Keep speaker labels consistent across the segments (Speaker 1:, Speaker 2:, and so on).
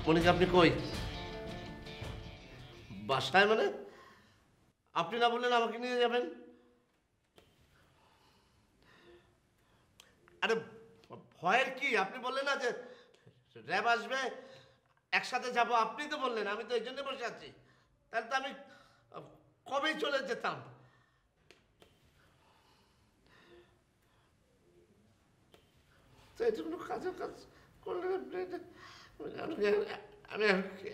Speaker 1: মনিকা আপনি কই? বাসায় মানে? আপনি না বললেন আমাকে নিয়ে যাবেন? আরে ভয়ের কি? আপনি বললেন না যে র্যাব আসবে, একসাথে যাব, আপনি তো বললেন, আমি তো এই জন্য বসে আছি। তাহলে তো আমি কবেই চলে যেতাম। তো এটা কোনো কাজের কাজ করলেন আপনি? আমি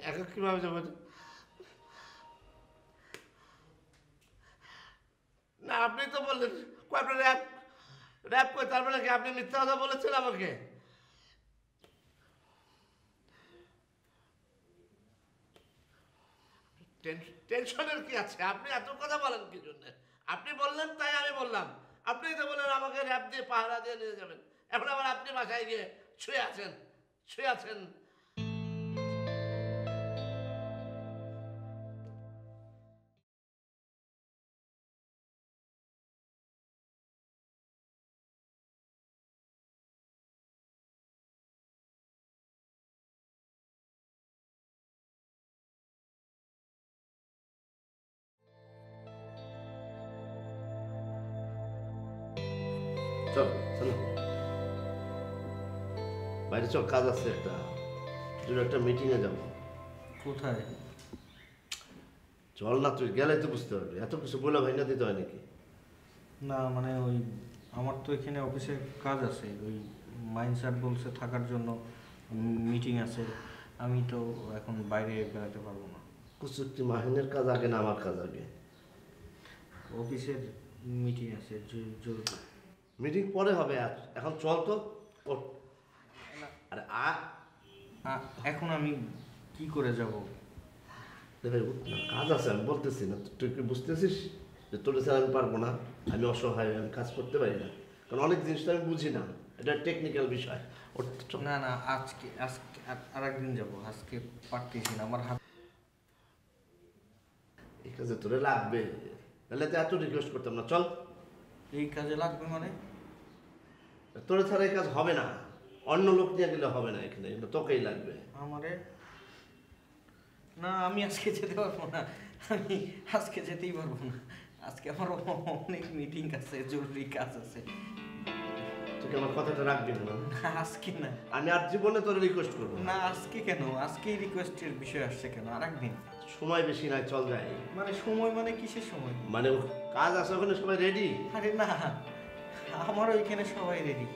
Speaker 1: এখন কীভাবে যাবো? না আপনি তো বললেন আপনার র্যাব র্যাব করে, তার মানে কি আপনি মিথ্যা কথা বলেছেন আমাকে? টেনশনের কি আছে? আপনি এত কথা বলেন কি জন্য? আপনি বললেন তাই আমি বললাম। আপনিই তো বললেন আমাকে র্যাব দিয়ে পাহারা দিয়ে নিয়ে যাবেন, এখন আবার আপনি বাসায় গিয়ে শুয়ে আছেন, শুয়ে আছেন। চল চলো বাইরে চল, কাজ আছে একটা, একটা মিটিংয়ে যাবো।
Speaker 2: কোথায়?
Speaker 1: চল না, তুই গেলে তো বুঝতে পারবি, এত কিছু বলে ভাই না দিতে হয় নাকি?
Speaker 2: না মানে ওই আমার তো এখানে অফিসে কাজ আছে, ওই মাইন্ড স্যার বলছে থাকার জন্য, মিটিং আছে, আমি তো এখন বাইরে বেড়াতে পারবো না।
Speaker 1: কুচুক্তি মাহিনের কাজ আগে না আমার কাজ আগে?
Speaker 2: অফিসের মিটিং আছে জরুরি।
Speaker 1: মিটিং পরে হবে, আর এখন চল তো। ওঠ। আরে
Speaker 2: এখন আমি কি করে যাব?
Speaker 1: ভাই উঠ না, কাজ আছে, আমি বলতেছি না, তুই কি বুঝতেছিস যে তোর ছাড়া আমি পারবো না? আমি অসহায়, আমি কাজ করতে পারি না, কারণ অনেক জিনিস তো আমি বুঝি না, এটা টেকনিক্যাল বিষয়।
Speaker 2: না না, আজকে আজকে আর একদিন যাবো, আজকে পারতেছি না, আমার হাত।
Speaker 1: এই কাজে তোরে লাগবে, তাহলে তো এত রিকোয়েস্ট করতাম না, চল।
Speaker 2: এই কাজে লাগবে মানে?
Speaker 1: তোরে ছাড়া এই কাজ হবে না, অন্য লোক নিয়ে গেলে হবে না, এখানে তোকেই লাগবে।
Speaker 2: আমারে না, আমি আজকে যেতে পারবো না, আমি আজকে যেতেই পারবো না, আজকে আমার অনেক মিটিং আছে, জরুরি কাজ আছে।
Speaker 1: তুই আমার কথাটা রাখবি না?
Speaker 2: আজকে না,
Speaker 1: আমি আর জীবনে তোরে রিকোয়েস্ট করবো
Speaker 2: না। আজকে কেন? আজকেই রিকোয়েস্টের বিষয় আসছে কেন? আর একদিন
Speaker 1: সময় বেশি নাই, চল যাই।
Speaker 2: মানে সময় মানে কিসের সময়?
Speaker 1: মানে কাজ আছে ওখানে, সবাই রেডি?
Speaker 2: আরে না, আমার ওইখানে সবাই রেডি।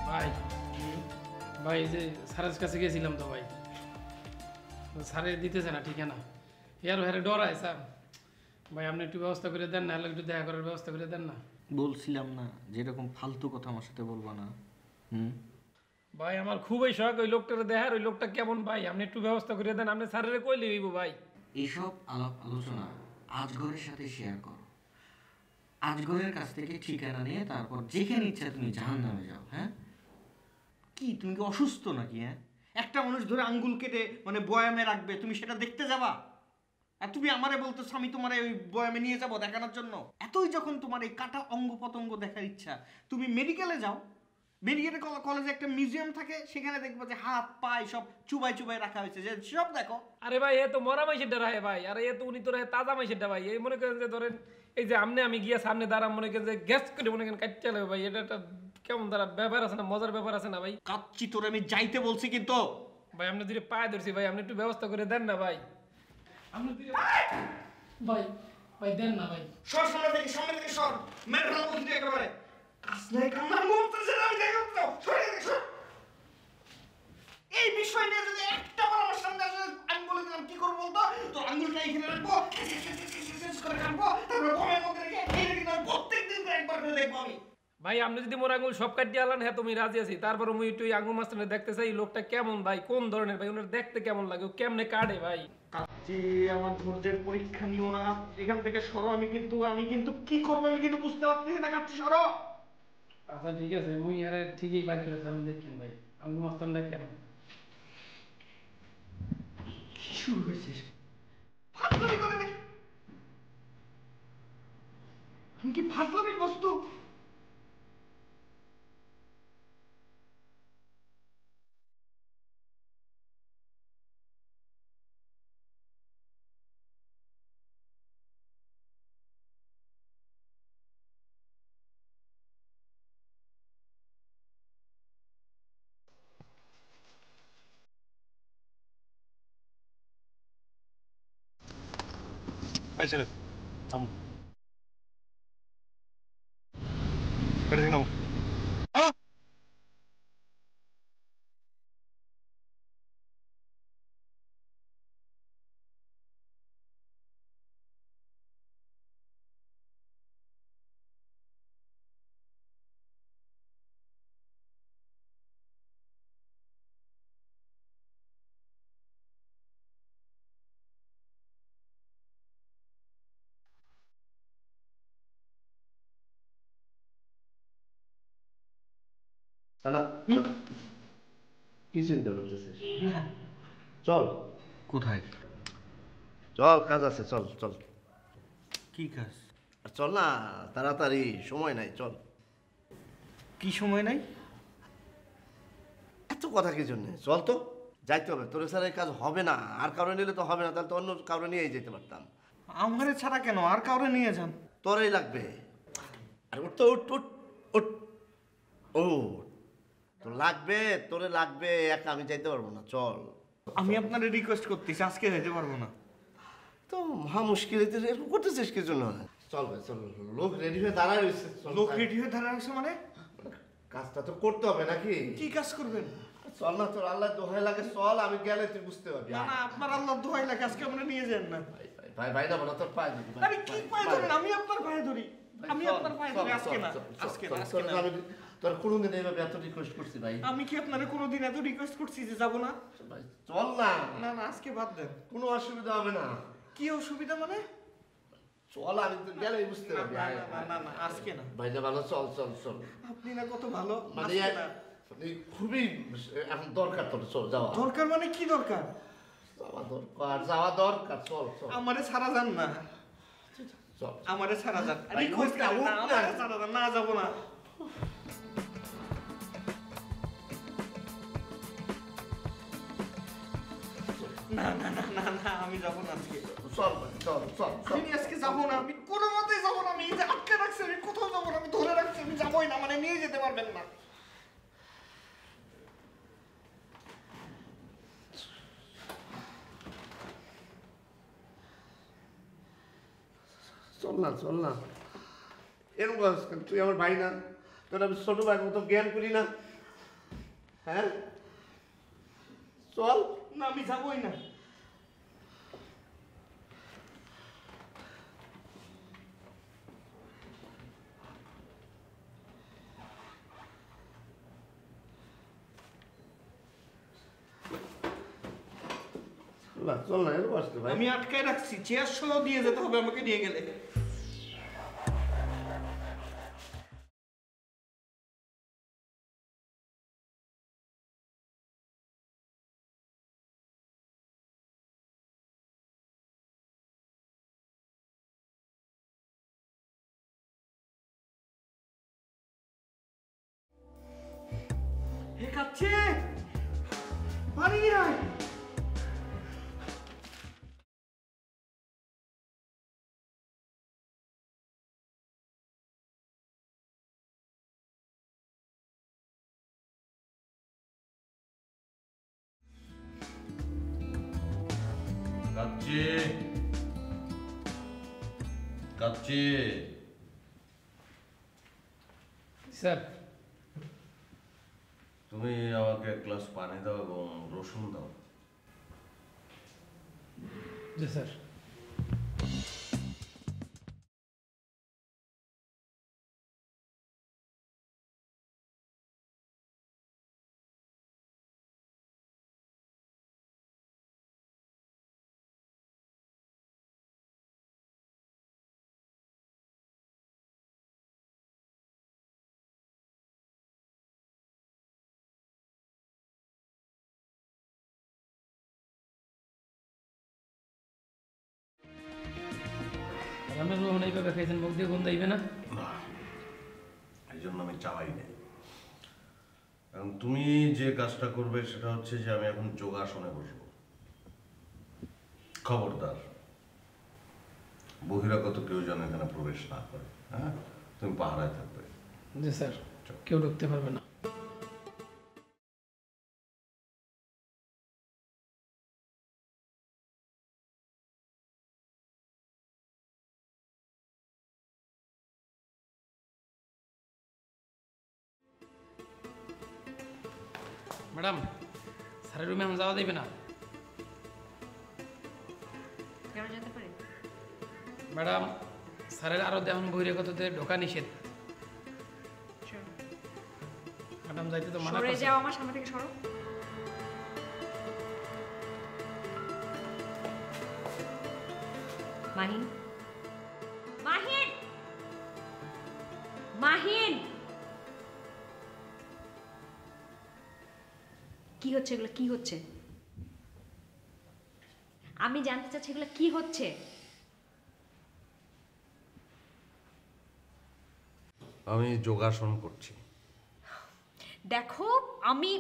Speaker 3: ভাই ভাই যে স্যারের কাছে গেছিলাম তো ভাই, স্যারে দিতেছে না ঠিকানা, এর হেরে ডরায় স্যার। ভাই আপনি একটু ব্যবস্থা করে দেন না, হলে একটু দেখা করার ব্যবস্থা করে দেন না।
Speaker 2: বলছিলাম না যেরকম ফালতু কথা আমার সাথে বলবো না।
Speaker 3: ভাই আমার খুবই শখ ওই লোকটারে দেখার, ওই লোকটা কেমন ভাই, আপনি একটু ব্যবস্থা করে দেন, আপনি স্যারের কইলে হইব ভাই।
Speaker 2: এইসব আলাপ আলোচনা আজগরের সাথে শেয়ার করো, আজগরের কাছ থেকে ঠিকানা নিয়ে তারপর যেখানে ইচ্ছা তুমি জাহান্নামে যাও। হ্যাঁ কি তুমি কি অসুস্থ নাকি? হ্যাঁ, একটা মানুষ ধরে আঙ্গুল কেটে মানে বয়ামে রাখবে, তুমি সেটা দেখতে যাবা? আর তুমি আমারে বলতেছো আমি তোমার ওই বয়ামে নিয়ে যাবো দেখানোর জন্য? এতই যখন তোমার এই কাটা অঙ্গ পতঙ্গ দেখার ইচ্ছা, তুমি মেডিকেলে যাও, মেডিকেল কলেজে একটা মিউজিয়াম থাকে, সেখানে দেখবো যে হাত পা সব চুবাই চুবাই রাখা হয়েছে, যে সব দেখো।
Speaker 3: আরে ভাই এ তো মরা মাইসের রাহে ভাই, আরে এ তো উনি তো রাহে তাজা মাইসের ভাই। এই মনে করেন যে ধরেন এই যে আমি গিয়া সামনে দাঁড়াম, মনে করেন যে গ্যাস করে মনে করেন কাটতে লাগবে ভাই, এটা একটা কেমন দ্বারা ব্যাপার আছে না, মজার ব্যাপার আছে না ভাই।
Speaker 2: কাচ্চি তোর আমি যাইতে বলছি কিন্তু।
Speaker 3: ভাই আপনি যদি পায়ে ধরছি ভাই, আপনি একটু ব্যবস্থা করে দেন না ভাই। আপনি ভাই ভাই দেন না ভাই।
Speaker 2: সর সামনে থেকে সর, মেরে ফেলবো কিন্তু একেবারে। আসলে কান্নার মুহূর্তে যেটা আমি দেখে উঠলো, সরে গেছে, সর। এই বিষয় নিয়ে যদি একটা বার আমার সামনে আসে, আমি বলে দিলাম কি করবো বলতো, তোর আঙ্গুলটা এখানে রাখবো, করে কাটবো, তারপরে গমের মধ্যে রেখে এই রেখে আমি প্রত্যেকদিন করে একবার করে দেখবো আমি।
Speaker 3: ভাই আপনি যদি মোর আঙুল সব কাটিয়ে আলান, হ্যাঁ তুমি রাজি আছি, তারপর মুই একটু এই আঙুল মাস্টারে দেখতে চাই লোকটা কেমন ভাই, কোন ধরনের ভাই, ওনার দেখতে কেমন লাগে, ও কেমনে কাটে ভাই।
Speaker 2: কাচ্চি আমার ধৈর্যের পরীক্ষা নিও না, এখান থেকে সরো। আমি কিন্তু কি করবো আমি কিন্তু বুঝতে পারছি না। কাচ্চি সরো।
Speaker 3: আচ্ছা ঠিক আছে, মুই আরে ঠিকই বাকি রয়েছে, আমি দেখেন ভাই আঙুল মাস্টার কেন
Speaker 2: কি শুরু হয়েছে? ফাজলামি করে নাকি? আমি কি ফাজলামির বস্তু?
Speaker 4: এই ছেলে থামো, গাড়ি থেকে নামো।
Speaker 1: কি চিন্তা করতেছিস? চল
Speaker 2: কোথায়?
Speaker 1: চল, কাজ আছে, চল চল।
Speaker 2: কি কাজ?
Speaker 1: আর চল না, তাড়াতাড়ি, সময় নাই, চল।
Speaker 2: কি সময় নাই?
Speaker 1: এত কথা কি জন্যে? চল তো, যাইতে হবে। তোর স্যার এই কাজ হবে না, আর কারণে নিলে তো হবে না, তাহলে তো অন্য কারণে নিয়েই যেতে পারতাম।
Speaker 2: আমারে ছাড়া কেন, আর কাউরে নিয়ে যান।
Speaker 1: তোরই লাগবে। আর উঠ তো, উঠ উঠ উঠ। ও তোর লাগবে, তোরে লাগবে, একা আমি যাইতে পারবো না, চল।
Speaker 2: আমি আপনারে রিকোয়েস্ট করতেছি, আজকে যেতে পারবো না।
Speaker 1: তো মহা মুশকিল, এরকম করতেছিস কি জন্য? চল ভাই চল, লোক রেডি হয়ে দাঁড়ায় রয়েছে। চল,
Speaker 2: লোক রেডি হয়ে দাঁড়ানো আছে মানে?
Speaker 1: কাজটা তো করতে হবে নাকি?
Speaker 2: কি কাজ করবেন?
Speaker 1: চল না, তোর আল্লাহ দোহাই লাগে, চল, আমি গেলে তুই বুঝতে পারবি।
Speaker 2: না না, আপনার আল্লাহ দোহাই লাগে, আজকে আমরা নিয়ে যান না।
Speaker 1: ভাই ভাই না বলো, তোর পায়ে ধরি।
Speaker 2: আরে কি পায়ে ধরেন? আমি আপনার পায়ে ধরি, আমি আপনার পায়ে ধরি। আজকে না, আজকে না, আজকে না।
Speaker 1: আমি তোর কোনোদিন এইভাবে এত রিকোয়েস্ট করছি ভাই?
Speaker 2: আমি কি আপনারে কোনোদিন এত রিকোয়েস্ট করছি যে যাবো না?
Speaker 1: ভাই চল না।
Speaker 2: না না, আজকে বাদ দেন।
Speaker 1: কোনো অসুবিধা হবে না,
Speaker 2: কি অসুবিধা মানে?
Speaker 1: চল, আমি তো গেলেই বুঝতে পারবি।
Speaker 2: না না না না, আজকে না।
Speaker 1: ভাই না ভালো, চল চল চল।
Speaker 2: আপনি না কত ভালো,
Speaker 1: মানে
Speaker 2: আজকে না।
Speaker 1: খুবই এখন দরকার তোর, চল যাওয়া।
Speaker 2: দরকার মানে কি দরকার?
Speaker 1: যাওয়া দরকার, চল চল।
Speaker 2: আমারে ছাড়া যান না,
Speaker 1: চল
Speaker 2: আমারে ছাড়া যান।
Speaker 1: ভাই,
Speaker 2: রিকোয়েস্ট
Speaker 1: উঠ না,
Speaker 2: করেন না,
Speaker 1: উঠ না।
Speaker 2: আমারে ছাড়া যান না, যাবো না। না না না না না, আমি যাবো না আজকে।
Speaker 1: চল ভাই, চল চল চল।
Speaker 2: আমি আজকে যাবো না, আমি কোনো মতেই যাবো না। আমি এই যে আটকে রাখছি, আমি কোথাও যাবো না, আমি ধরে রাখছি, আমি যাবোই না, মানে নিয়ে যেতে পারবেন না।
Speaker 1: চল না, চল না। এরকম করিস কেন? তুই আমার ভাই না? তোর আমি ছোট ভাই মতো জ্ঞান করি না? হ্যাঁ চল।
Speaker 2: না, আমি যাবোই না।
Speaker 1: চল না, চল না, এরকম আসতে ভাই।
Speaker 2: আমি আটকায় রাখছি, চেয়ার সহ দিয়ে যেতে হবে আমাকে নিয়ে গেলে। কাচ্চি পানি নিয়ে আয়।
Speaker 5: কাচ্চি কাচ্চি
Speaker 3: স্যার
Speaker 5: তুমি আমাকে এক গ্লাস পানি দাও এবং রসুন দাও।
Speaker 3: জি স্যার। আর আপনার রুম এইভাবে খাইছেন, মুখ দিয়ে গন্ধ আইবে না?
Speaker 5: না, এই জন্য আমি চালাই নাই। কারণ তুমি যে কাজটা করবে সেটা হচ্ছে যে আমি এখন যোগাসনে বসবো। খবরদার বহিরাগত কেউ যেন এখানে প্রবেশ না করে। হ্যাঁ, তুমি পাহারায় থাকবে।
Speaker 3: জি স্যার, কেউ ঢুকতে পারবে না। ম্যাডাম, স্যারের রুমে এখন যাওয়া দেবে না।
Speaker 6: কেন যেতে পারি?
Speaker 3: ম্যাডাম, স্যারের আরও দেখন বহিরাগতদের ঢোকা নিষেধ। ম্যাডাম যাইতে তো মানা
Speaker 6: সরে
Speaker 3: করছে।
Speaker 6: যাও আমার সামনে থেকে, সরো। মাহিন, মাহিন, মাহিন, কি হচ্ছে এগুলো? কি হচ্ছে? আমি জানতে চাচ্ছি এগুলো কি হচ্ছে।
Speaker 5: আমি যোগাসন করছি।
Speaker 6: দেখো, আমি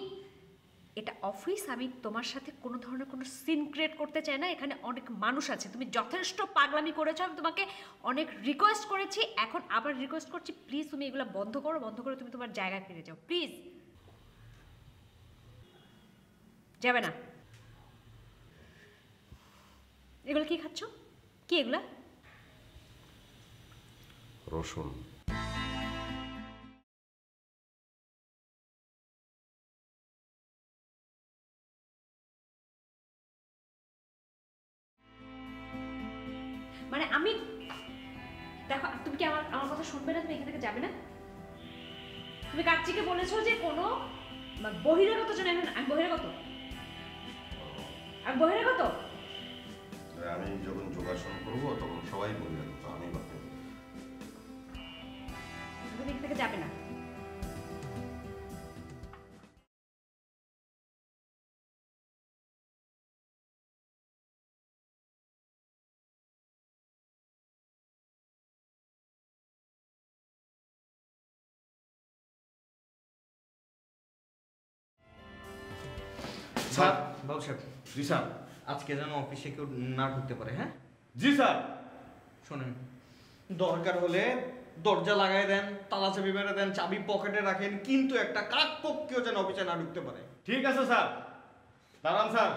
Speaker 6: এটা অফিস, আমি তোমার সাথে কোনো ধরনের কোনো সিন ক্রিয়েট করতে চাই না। এখানে অনেক মানুষ আছে, তুমি যথেষ্ট পাগলামি করেছো, আমি তোমাকে অনেক রিকোয়েস্ট করেছি, এখন আবার রিকোয়েস্ট করছি, প্লিজ তুমি এগুলো বন্ধ করো, বন্ধ করে তুমি তোমার জায়গায় ফিরে যাও, প্লিজ। যাবে না? এগুলো কি খাচ্ছ? কি এগুলা?
Speaker 5: রসুন।
Speaker 6: মানে আমি, দেখো তুমি কি আমার আমার কথা শুনবে না? তুমি এখান থেকে যাবে না? তুমি কাচ্চিকে বলেছো যে কোনো বহিরাগত জন এখানে। আমি বহিরাগত? আমি বহিরাগত?
Speaker 5: আমি যখন যোগাসন করবো তখন সবাই বহিরাগত, আমি বাকি।
Speaker 6: তুমি এখান থেকে যাবে না।
Speaker 2: স্যার, বাবু সাহেব। জি স্যার। আজকে যেন অফিসে কেউ না ঢুকতে পারে। হ্যাঁ
Speaker 4: জি স্যার।
Speaker 2: শোনেন, দরকার হলে দরজা লাগাই দেন, তালা চাবি বেড়ে দেন, চাবি পকেটে রাখেন, কিন্তু একটা কাক পক্ষেও যেন অফিসে না ঢুকতে পারে।
Speaker 4: ঠিক আছে স্যার। দাঁড়ান স্যার,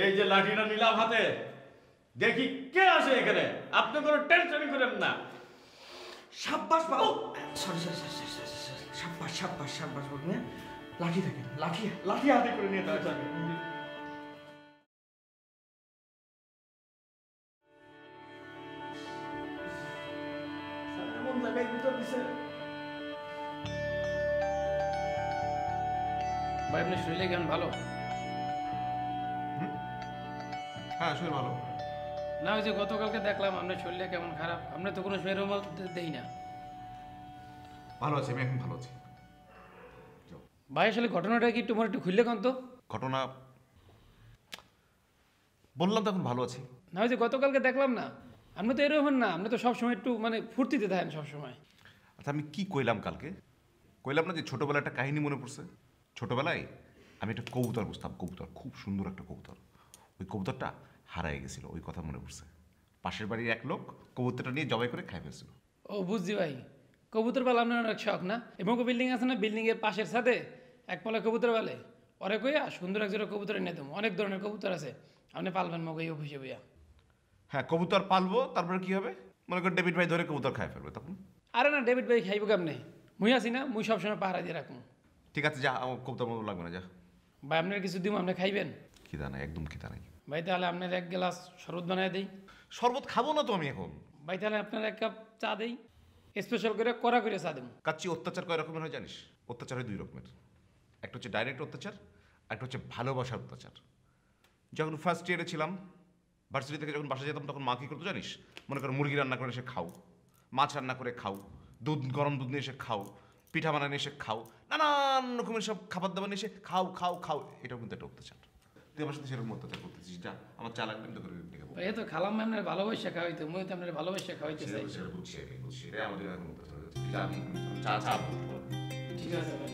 Speaker 4: এই যে লাঠিটা নিলাম হাতে, দেখি কে আসে এখানে। আপনি কোনো টেনশনই করেন না।
Speaker 2: সাব্বাস বাবু। Sorry sorry sorry sorry sorry, সাব্বাস সাব্বাস সাব্বাস বাবু। হ্যাঁ, লাঠি থাকেন, লাঠি লাঠি হাতে করে নিয়ে দাঁড়াচ্ছে। এমন জায়গায় ভিতর দিছে।
Speaker 3: ভাই, আপনি শরীরে কেমন? ভালো
Speaker 7: হ্যাঁ, শরীর ভালো।
Speaker 3: না? ওই যে গতকালকে দেখলাম আপনার শরীরে কেমন খারাপ। আপনি তো কোনো শরীর দেই না।
Speaker 7: ভালো আছি, আমি এখন ভালো আছি।
Speaker 3: ভাই, আসলে ঘটনাটা কি তোমার একটু খুললে কোন তো?
Speaker 7: ঘটনা বললাম তো এখন ভালো আছি।
Speaker 3: না, ওই যে গতকালকে দেখলাম না, আপনি তো এরকম না, আপনি তো সবসময় একটু মানে ফুর্তিতে থাকেন সবসময়।
Speaker 7: আচ্ছা, আমি কি কইলাম কালকে? কইলাম না যে ছোটবেলায় একটা কাহিনী মনে পড়ছে। ছোটবেলায় আমি একটা কবুতর বুঝতাম, কবুতর, খুব সুন্দর একটা কবুতর। ওই কবুতরটা হারায় গেছিল, ওই কথা মনে পড়ছে। পাশের বাড়ির এক লোক কবুতরটা নিয়ে জবাই করে খাই ফেলছিল।
Speaker 3: ও বুঝছি ভাই, কবুতর পালা আপনার অনেক শখ না? এমন বিল্ডিং আছে না, বিল্ডিংয়ের পাশের সাথে এক পালা কবুতর পালে, ওরে কইয়া সুন্দর এক জোড়া কবুতর এনে দেবো। অনেক ধরনের কবুতর আছে, আপনি পালবেন মগে এই অফিসে বইয়া।
Speaker 7: হ্যাঁ, কবুতর পালবো, তারপরে কি হবে? মনে কর ডেভিড ভাই ধরে কবুতর খাই ফেলবে, তখন?
Speaker 3: আরে না, ডেভিড ভাই খাইব কেমনে? মুই আছি না, মুই সবসময় পাহারা দিয়ে রাখবো।
Speaker 7: ঠিক আছে, যা, আমার কবুতর মতো লাগবে না, যা।
Speaker 3: ভাই আপনার কিছু দিব, আপনি খাইবেন?
Speaker 7: খিদা নাই, একদম খিদা নাই।
Speaker 3: ভাই তাহলে আপনার এক গ্লাস শরবত বানায় দেই।
Speaker 7: শরবত খাবো না তো আমি এখন।
Speaker 3: ভাই তাহলে আপনার এক কাপ চা দেই, স্পেশাল করে কড়া করে চা দেবো।
Speaker 7: কাচ্চি অত্যাচার কয় রকমের হয় জানিস? অত্যাচার হয় 2 রকমের। একটা হচ্ছে ডাইরেক্ট অত্যাচার, একটা হচ্ছে ভালোবাসার অত্যাচার। যখন ফার্স্ট ইয়ারে ছিলাম, ভার্সিটি থেকে যখন বাসা যেতাম, তখন মা কী করতো জানিস? মনে করো মুরগি রান্না করে এসে খাও, মাছ রান্না করে খাও, গরম দুধ নিয়ে এসে খাও, পিঠা বানানো এসে খাও, নানান রকমের সব খাবার দাবার নিয়ে এসে খাও খাও খাও। এটাও কিন্তু একটা অত্যাচার। তুই আমার সাথে সেরকম অত্যাচার করতেছিস, যা। আমার চা লাগবে তো করে ডেকে বল।
Speaker 3: ভাই তো খালাম আপনার ভালোবাসা খাওয়াইতে, মুই তো আপনার ভালোবাসা খাওয়াইতে চাই।
Speaker 7: বুঝছি, এটাই আমাদের এখন অত্যাচার হচ্ছে। যা, আমি চা চা বলবো।
Speaker 3: ঠিক আছে ভাই।